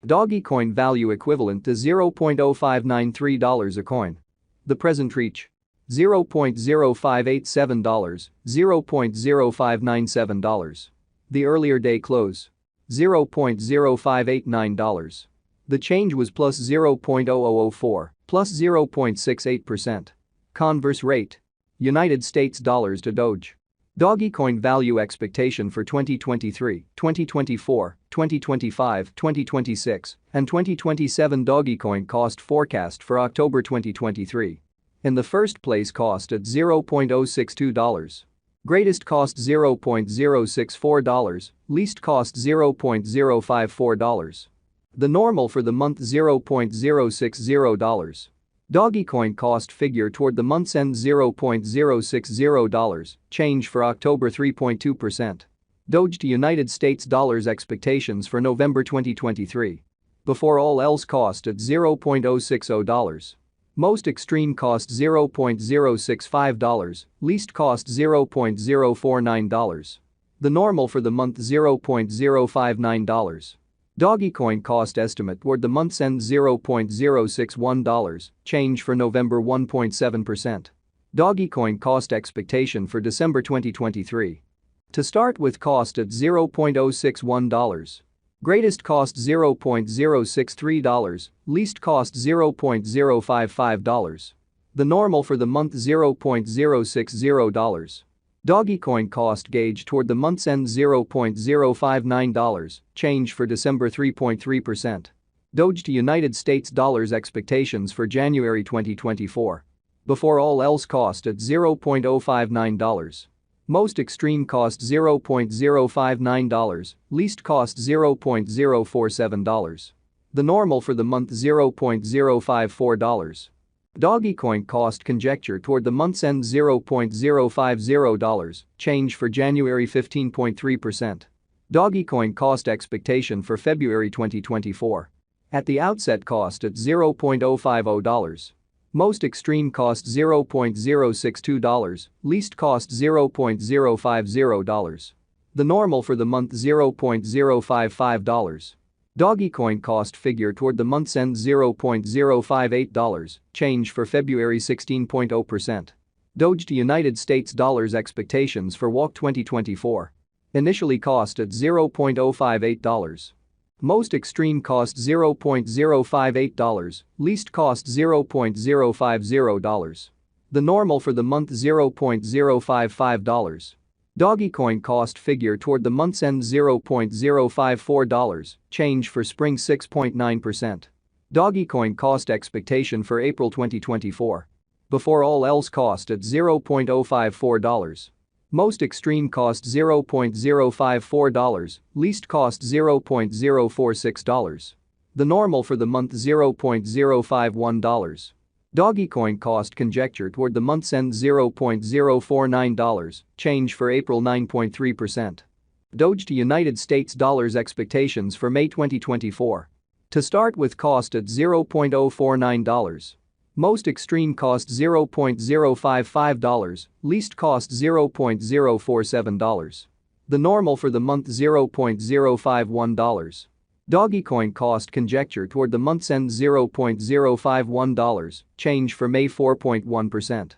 Dogecoin value equivalent to $0.0593 a coin. The present reach: $0.0587, $0.0597. The earlier day close: $0.0589. The change was plus 0.0004, plus 0.68%. Converse rate: United States dollars to Doge. Dogecoin value expectation for 2023, 2024, 2025, 2026, and 2027. Dogecoin cost forecast for October 2023. In the first place, cost at $0.062. Greatest cost $0.064, least cost $0.054. The normal for the month $0.060. Dogecoin cost figure toward the month's end $0.060, change for October 3.2%. Doge to United States dollars expectations for November 2023. Before all else, cost at $0.060. Most extreme cost $0.065, least cost $0.049. The normal for the month $0.059. Dogecoin cost estimate toward the month's end $0.061, change for November 1.7%. Dogecoin cost expectation for December 2023. To start with, cost at $0.061. Greatest cost $0.063, least cost $0.055. The normal for the month $0.060. Dogecoin cost gauge toward the month's end $0.059, change for December 3.3%. Doge to United States dollars expectations for January 2024. Before all else, cost at $0.059. Most extreme cost $0.059, least cost $0.047. The normal for the month $0.054. Dogecoin cost conjecture toward the month's end $0.050, change for January 15.3%. Dogecoin cost expectation for February 2024. At the outset, cost at $0.050. Most extreme cost $0.062, least cost $0.050. The normal for the month $0.055. Dogecoin cost figure toward the month's end $0.058, change for February 16.0%. Doge to United States dollars expectations for WOC 2024. Initially cost at $0.058. Most extreme cost $0.058, least cost $0.050. The normal for the month $0.055. Dogecoin cost figure toward the month's end $0.054, change for spring 6.9%. Dogecoin cost expectation for April 2024. Before all else, cost at $0.054. Most extreme cost $0.054, least cost $0.046. The normal for the month $0.051. Dogecoin cost conjecture toward the month's end $0.049, change for April 9.3%. Doge to United States dollars expectations for May 2024. To start with, cost at $0.049. Most extreme cost $0.055, least cost $0.047. The normal for the month $0.051. Dogecoin cost conjecture toward the month's end $0.051, change for May 4.1%.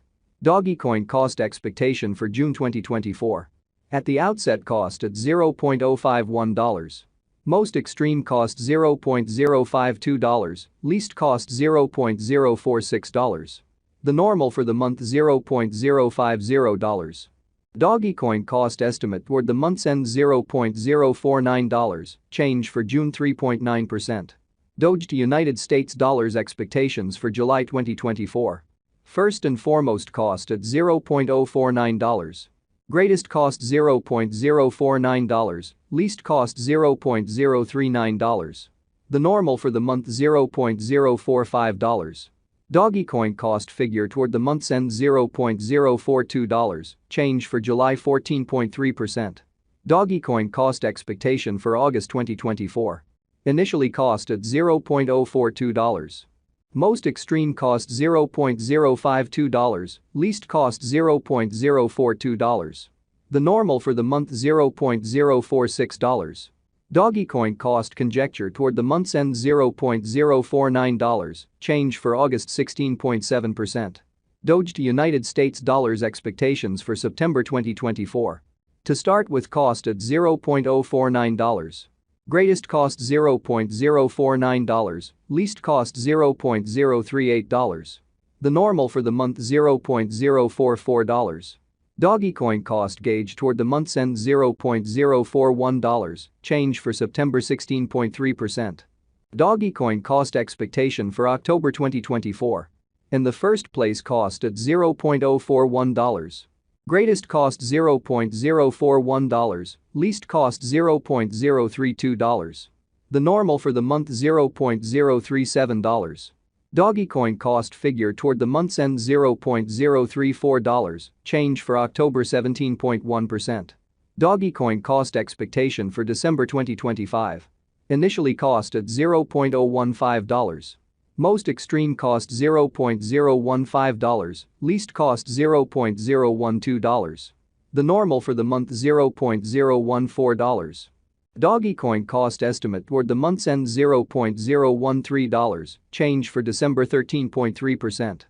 Dogecoin cost expectation for June 2024. At the outset, cost at $0.051. Most extreme cost $0.052, least cost $0.046. The normal for the month $0.050. Dogecoin cost estimate toward the month's end $0.049, change for June 3.9%. Doge to United States dollars expectations for July 2024. First and foremost, cost at $0.049. Greatest cost $0.049, least cost $0.039. The normal for the month $0.045. Dogecoin cost figure toward the month's end $0.042, change for July 14.3%. Dogecoin cost expectation for August 2024. Initially cost at $0.042. Most extreme cost $0.052, least cost $0.042. The normal for the month $0.046. Dogecoin cost conjecture toward the month's end $0.049, change for August 16.7%. Doge to United States dollars expectations for September 2024. To start with, cost at $0.049. Greatest cost $0.049, least cost $0.038. The normal for the month $0.044. Dogecoin cost gauge toward the month's end $0.041, change for September 16.3%. Dogecoin cost expectation for October 2024. In the first place, cost at $0.041. Greatest cost $0.041, least cost $0.032. The normal for the month $0.037. Dogecoin cost figure toward the month's end $0.034, change for October 17.1%. Dogecoin cost expectation for December 2025. Initially cost at $0.015. Most extreme cost $0.015, least cost $0.012. The normal for the month $0.014. Dogecoin cost estimate toward the month's end $0.013, change for December 13.3%.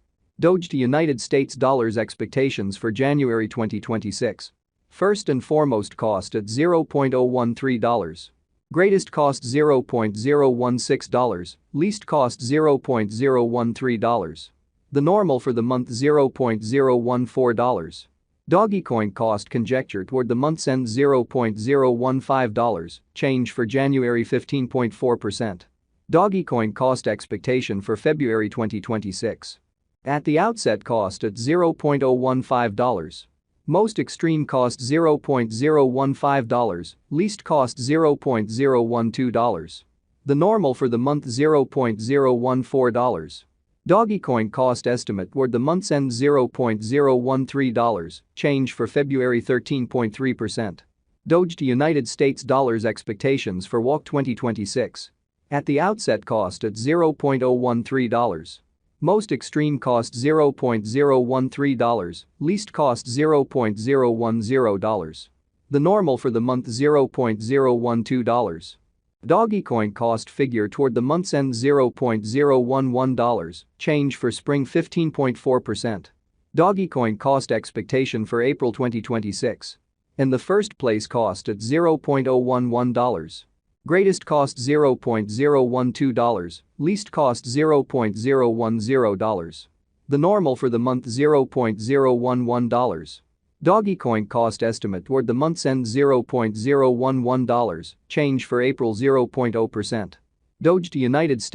Doge to United States dollars expectations for January 2026. First and foremost, cost at $0.013. Greatest cost $0.016, least cost $0.013. The normal for the month $0.014. Dogecoin cost conjecture toward the month's end $0.015, change for January 15.4%. Dogecoin cost expectation for February 2026. At the outset, cost at $0.015. Most extreme cost $0.015, least cost $0.012. The normal for the month $0.014. Dogecoin cost estimate toward the month's end $0.013, change for February 13.3%. Doge to United States dollars expectations for WOC 2026. At the outset, cost at $0.013. Most extreme cost $0.013, least cost $0.010. The normal for the month $0.012. Dogecoin cost figure toward the month's end $0.011, change for spring 15.4%. Dogecoin cost expectation for April 2026. In the first place, cost at $0.011. Greatest cost $0.012, least cost $0.010. The normal for the month $0.011. Dogecoin cost estimate toward the month's end $0.011, change for April 0.0%. Doge to United States